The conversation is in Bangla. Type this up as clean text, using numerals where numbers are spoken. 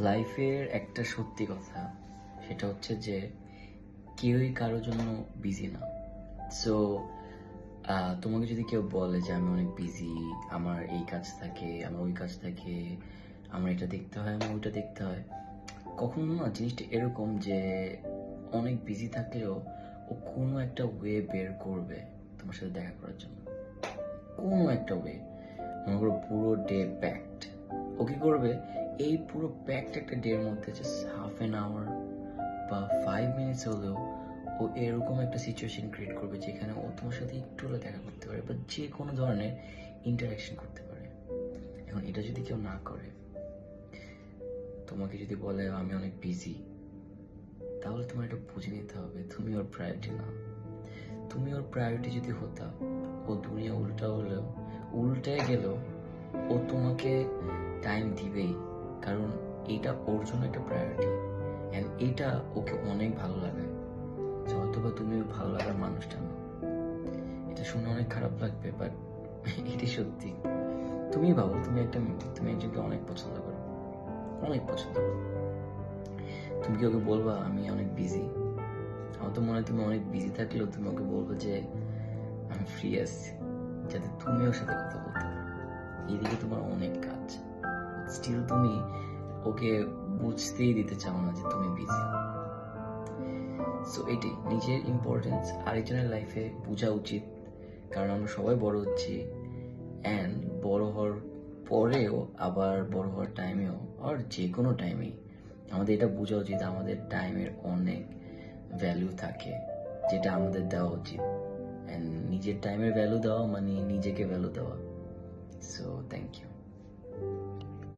লাইফের একটা সত্যি কথা, সেটা হচ্ছে যে কেউই কারোর জন্য বিজি না। সো তোমাকে যদি কেউ বলে যে আমি অনেক বিজি, আমার এই কাজ থাকে, আমার ওই কাজ থাকে, আমার এটা দেখতে হয়, আমার ওইটা দেখতে হয়, কখনো না জিনিসটা এরকম যে অনেক বিজি থাকলেও ও কোনো একটা ওয়ে বের করবে তোমার সাথে দেখা করার জন্য। কোনো একটা ওয়ে, মনে করো পুরো ডে প্যাকড, ও কি করবে এই পুরো প্যাকড একটা ডে এর মধ্যে জাস্ট হাফ অ্যান আওয়ার বা 5 মিনিটস হলেও ও এরকম একটা সিচুয়েশন ক্রিয়েট করবে যেখানে ও তোমার সাথে একটু হলে দেখা করতে পারে বা যে কোনো ধরনের ইন্টারাকশন করতে পারে। এখন এটা যদি কেউ না করে, তোমাকে যদি বলে আমি অনেক বিজি, তাহলে তোমার এটা বুঝে নিতে হবে তুমি ওর প্রায়োরিটি না। তুমি ওর প্রায়োরিটি যদি হতা, ও দুনিয়া উল্টে গেলেও ও তোমাকে টাইম দিবেই, কারণ এটা ওর জন্য একটা প্রায়োরিটি অ্যান্ড এটা ওকে অনেক ভালো লাগে। হয়তো বা তুমি ওর ভালো লাগার মানুষটা না, এটা শুনে অনেক খারাপ লাগবে, বাট এটি সত্যি। তুমি ভাবো তুমি একজনকে অনেক পছন্দ করো, অনেক পছন্দ করো, তুমি কি ওকে বলবা আমি অনেক বিজি? আমার তো মনে হয় তুমি অনেক বিজি থাকলেও তুমি ওকে বলবো যে আমি ফ্রি আছি, যাতে তুমি ওর সাথে কথা বলতে পারো। এইদিকে তোমার অনেক কাজ, স্টিল তুমি ওকে বুঝতেই দিতে চাও না যে তুমি বিজি। সো এটি নিজের ইম্পর্টেন্স আরেকজনের লাইফে বোঝা উচিত, কারণ আমরা সবাই বড় হচ্ছি অ্যান্ড বড় হওয়ার পরেও আবার বড় হওয়ার টাইমেও আর যে কোনো টাইমেই আমাদের এটা বোঝা উচিত আমাদের টাইমের অনেক ভ্যালু থাকে, যেটা আমাদের দেওয়া উচিত। অ্যান্ড নিজের টাইমের ভ্যালু দেওয়া মানে নিজেকে ভ্যালু দেওয়া। So thank you.